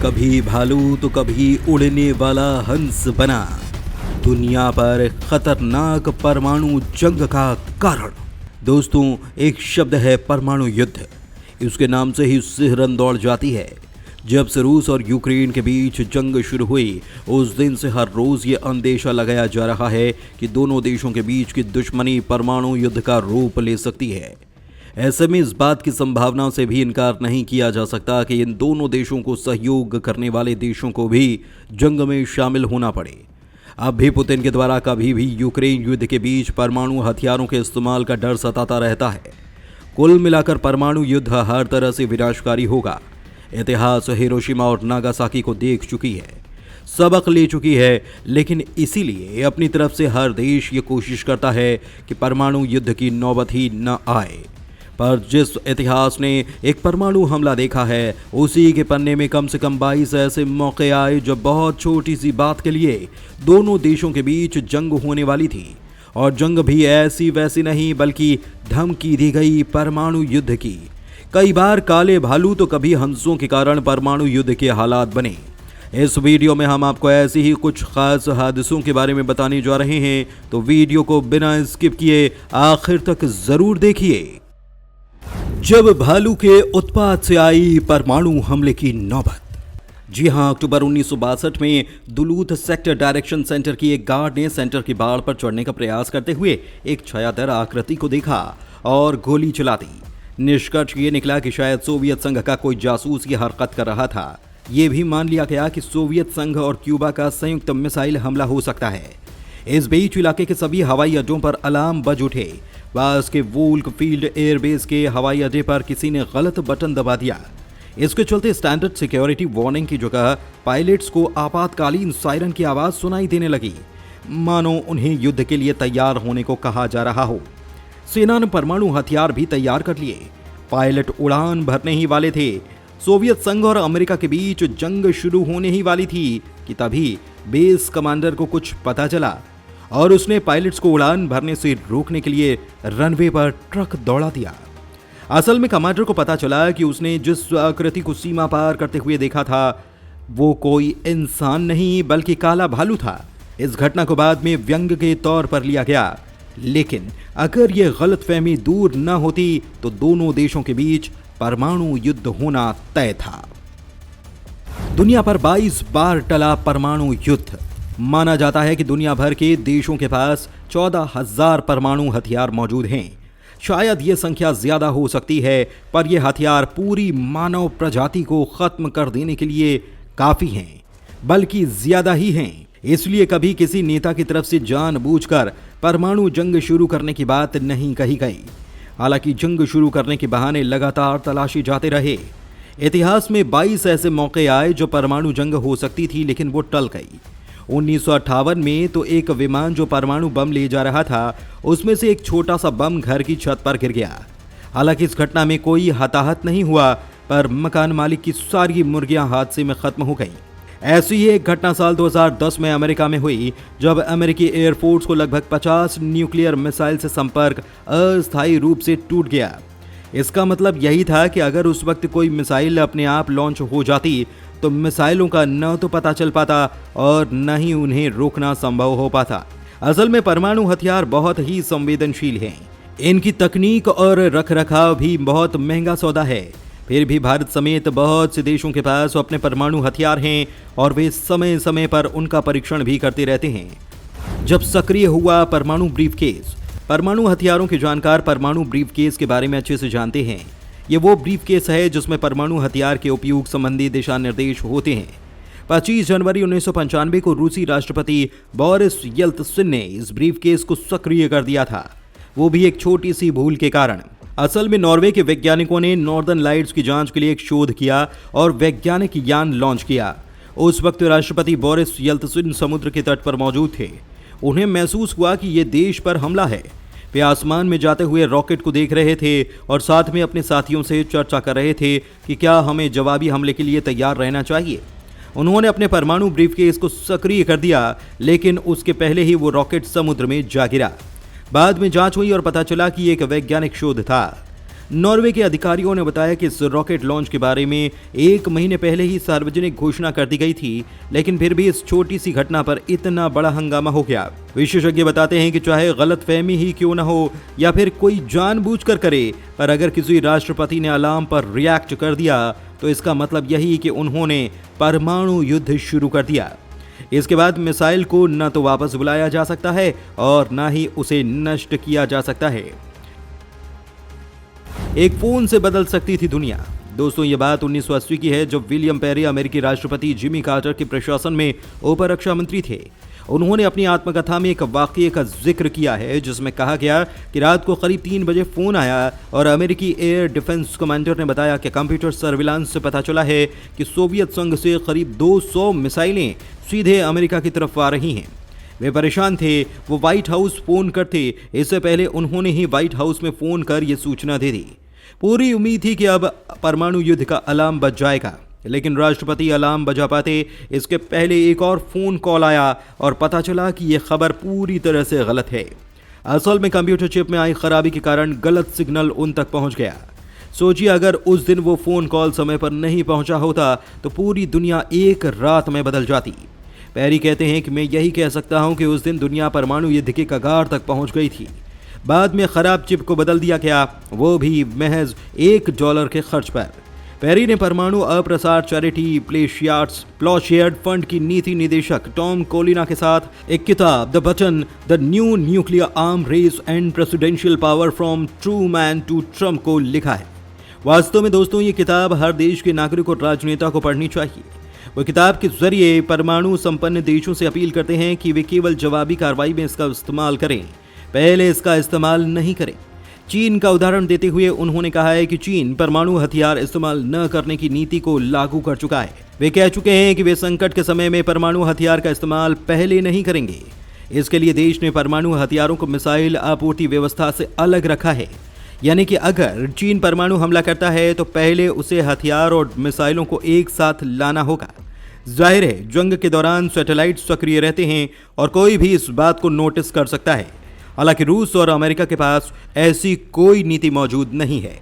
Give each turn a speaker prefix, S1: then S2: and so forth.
S1: कभी भालू तो कभी उड़ने वाला हंस बना दुनिया पर खतरनाक परमाणु जंग का कारण। दोस्तों, एक शब्द है परमाणु युद्ध। इसके नाम से ही सिहरन दौड़ जाती है। जब से रूस और यूक्रेन के बीच जंग शुरू हुई, उस दिन से हर रोज ये अंदेशा लगाया जा रहा है कि दोनों देशों के बीच की दुश्मनी परमाणु युद्ध का रूप ले सकती है। ऐसे में इस बात की संभावना से भी इनकार नहीं किया जा सकता कि इन दोनों देशों को सहयोग करने वाले देशों को भी जंग में शामिल होना पड़े। अब भी पुतिन के द्वारा कभी भी यूक्रेन युद्ध के बीच परमाणु हथियारों के इस्तेमाल का डर सताता रहता है। कुल मिलाकर परमाणु युद्ध हर तरह से विनाशकारी होगा। इतिहास हिरोशिमा और नागासाकी को देख चुकी है, सबक ले चुकी है, लेकिन इसीलिए अपनी तरफ से हर देश ये कोशिश करता है कि परमाणु युद्ध की नौबत ही न आए। पर जिस इतिहास ने एक परमाणु हमला देखा है, उसी के पन्ने में कम से कम 22 ऐसे मौके आए जब बहुत छोटी सी बात के लिए दोनों देशों के बीच जंग होने वाली थी। और जंग भी ऐसी वैसी नहीं, बल्कि धमकी दी गई परमाणु युद्ध की। कई बार काले भालू तो कभी हंसों के कारण परमाणु युद्ध के हालात बने। इस वीडियो में हम आपको ऐसे ही कुछ खास हादसों के बारे में बताने जा रहे हैं, तो वीडियो को बिना स्किप किए आखिर तक जरूर देखिए। जब भालू के उत्पात से आई परमाणु हमले की नौबत। जी हां, अक्टूबर 1962 में दुलूथ सेक्टर डायरेक्शन सेंटर की एक गार्ड ने सेंटर की बाड़ पर चढ़ने का प्रयास करते हुए एक छायादार आकृति को देखा और गोली चला दी। निष्कर्ष ये निकला कि शायद सोवियत संघ का कोई जासूस ये हरकत कर रहा था। ये भी मान लिया गया कि सोवियत संघ और क्यूबा का संयुक्त मिसाइल हमला हो सकता है। इस बीच इलाके के सभी हवाई अड्डों पर अलार्म बज उठे। पास के वोल्क फील्ड एयरबेस के हवाई अड्डे पर किसी ने गलत बटन दबा दिया। इसके चलते स्टैंडर्ड सिक्योरिटी वार्निंग की जगह पायलट्स को आपातकालीन सायरन की आवाज सुनाई देने लगी, मानो उन्हें युद्ध के लिए तैयार होने को कहा जा रहा हो। सेना ने परमाणु हथियार भी तैयार कर लिए। पायलट उड़ान भरने ही वाले थे। सोवियत संघ और अमेरिका के बीच जंग शुरू होने ही वाली थी कि तभी बेस कमांडर को कुछ पता चला और उसने पायलट्स को उड़ान भरने से रोकने के लिए रनवे पर ट्रक दौड़ा दिया। असल में कमांडर को पता चला कि उसने जिस आकृति को सीमा पार करते हुए देखा था, वो कोई इंसान नहीं बल्कि काला भालू था। इस घटना को बाद में व्यंग के तौर पर लिया गया, लेकिन अगर यह गलतफहमी दूर न होती तो दोनों देशों के बीच परमाणु युद्ध होना तय था। दुनिया पर 22 बार टला परमाणु युद्ध। माना जाता है कि दुनिया भर के देशों के पास 14,000 परमाणु हथियार मौजूद हैं। शायद ये संख्या ज्यादा हो सकती है, पर यह हथियार पूरी मानव प्रजाति को खत्म कर देने के लिए काफी हैं, बल्कि ज्यादा ही हैं। इसलिए कभी किसी नेता की तरफ से जानबूझकर परमाणु जंग शुरू करने की बात नहीं कही गई। हालांकि जंग शुरू करने के बहाने लगातार तलाशी जाते रहे। इतिहास में 22 ऐसे मौके आए जो परमाणु जंग हो सकती थी, लेकिन वो टल गई। 1958 में तो एक विमान जो परमाणु बम ले जा रहा था, उसमें से एक छोटा सा बम घर की छत पर गिर गया। हालांकि इस घटना में कोई हताहत नहीं हुआ, पर मकान मालिक की सारी मुर्गियां हादसे में खत्म हो गईं। ऐसी ही एक घटना साल 2010 में अमेरिका में हुई, जब अमेरिकी एयरफोर्स को लगभग 50 न्यूक्लियर मिसाइल से संपर्क अस्थायी रूप से टूट गया। इसका मतलब यही था कि अगर उस वक्त कोई मिसाइल अपने आप लॉन्च हो जाती तो मिसाइलों का न तो पता चल पाता और न ही उन्हें रोकना संभव हो पाता। असल में परमाणु हथियार बहुत ही संवेदनशील हैं। इनकी तकनीक और रखरखाव भी बहुत महंगा सौदा है। फिर भी भारत समेत बहुत से देशों के पास अपने परमाणु हथियार हैं और वे समय समय पर उनका परीक्षण भी करते रहते हैं। जब सक्रिय हुआ परमाणु ब्रीफकेस। परमाणु हथियारों के जानकार परमाणु ब्रीफकेस के बारे में अच्छे से जानते हैं। ये वो ब्रीफकेस है जिसमें परमाणु हथियार के उपयोग संबंधी दिशा निर्देश होते हैं। 25 जनवरी 1995 को रूसी राष्ट्रपति बोरिस येल्त्सिन ने इस ब्रीफकेस को सक्रिय कर दिया था, वो भी एक छोटी सी भूल के कारण। असल में नॉर्वे के वैज्ञानिकों ने नॉर्दर्न लाइट्स की जांच के लिए एक शोध किया और वैज्ञानिक यान लॉन्च किया। उस वक्त राष्ट्रपति बोरिस येल्त्सिन समुद्र के तट पर मौजूद थे। उन्हें महसूस हुआ कि ये देश पर हमला है। वे आसमान में जाते हुए रॉकेट को देख रहे थे और साथ में अपने साथियों से चर्चा कर रहे थे कि क्या हमें जवाबी हमले के लिए तैयार रहना चाहिए। उन्होंने अपने परमाणु ब्रीफकेस को सक्रिय कर दिया, लेकिन उसके पहले ही वो रॉकेट समुद्र में जा गिरा। बाद में जांच हुई और पता चला कि एक वैज्ञानिक शोध था। नॉर्वे के अधिकारियों ने बताया कि इस रॉकेट लॉन्च के बारे में 1 महीने पहले ही सार्वजनिक घोषणा कर दी गई थी, लेकिन फिर भी इस छोटी सी घटना पर इतना बड़ा हंगामा हो गया। विशेषज्ञ बताते हैं कि चाहे गलतफहमी ही क्यों न हो या फिर कोई जानबूझकर करे, पर अगर किसी राष्ट्रपति ने अलार्म पर रिएक्ट कर दिया तो इसका मतलब यही कि उन्होंने परमाणु युद्ध शुरू कर दिया। इसके बाद मिसाइल को न तो वापस बुलाया जा सकता है और न ही उसे नष्ट किया जा सकता है। एक फोन से बदल सकती थी दुनिया। दोस्तों, ये बात 1980 की है, जब विलियम पेरी अमेरिकी राष्ट्रपति जिमी कार्टर के प्रशासन में उप रक्षा मंत्री थे। उन्होंने अपनी आत्मकथा में एक वाकये का जिक्र किया है जिसमें कहा गया कि रात को करीब 3 बजे फोन आया और अमेरिकी एयर डिफेंस कमांडर ने बताया कि कंप्यूटर सर्विलांस से पता चला है कि सोवियत संघ से करीब 200 मिसाइलें सीधे अमेरिका की तरफ आ रही हैं। वे परेशान थे, वो व्हाइट हाउस फोन करते। इससे पहले उन्होंने ही व्हाइट हाउस में फोन कर यह सूचना दे दी। पूरी उम्मीद थी कि अब परमाणु युद्ध का अलार्म बज जाएगा, लेकिन राष्ट्रपति अलार्म बजा पाते इसके पहले एक और फोन कॉल आया और पता चला कि यह खबर पूरी तरह से गलत है। असल में कंप्यूटर चिप में आई खराबी के कारण गलत सिग्नल उन तक पहुंच गया। सोचिए, अगर उस दिन वो फोन कॉल समय पर नहीं पहुंचा होता तो पूरी दुनिया एक रात में बदल जाती। पेरी कहते हैं कि मैं यही कह सकता हूं कि उस दिन दुनिया परमाणु युद्ध के कगार तक पहुंच गई थी। बाद में खराब चिप को बदल दिया गया, वो भी महज $1 के खर्च पर। पेरी ने परमाणु अप्रसार चैरिटी प्लॉशेयर्ड फंड की नीति निदेशक टॉम कोलिना के साथ एक किताब the button, the new nuclear arm race and presidential power from Truman to Trump को लिखा है। वास्तव में दोस्तों, ये किताब हर देश के नागरिक और राजनेता को पढ़नी चाहिए। वो किताब के जरिए परमाणु संपन्न देशों से अपील करते हैं कि वे केवल जवाबी कार्रवाई में इसका इस्तेमाल करें, पहले इसका इस्तेमाल नहीं करें। चीन का उदाहरण देते हुए उन्होंने कहा है कि चीन परमाणु हथियार इस्तेमाल न करने की नीति को लागू कर चुका है। वे कह चुके हैं कि वे संकट के समय में परमाणु हथियार का इस्तेमाल पहले नहीं करेंगे। इसके लिए देश ने परमाणु हथियारों को मिसाइल आपूर्ति व्यवस्था से अलग रखा है, यानी कि अगर चीन परमाणु हमला करता है तो पहले उसे हथियार और मिसाइलों को एक साथ लाना होगा। जाहिर है, जंग के दौरान सैटेलाइट सक्रिय रहते हैं और कोई भी इस बात को नोटिस कर सकता है। हालांकि रूस और अमेरिका के पास ऐसी कोई नीति मौजूद नहीं है।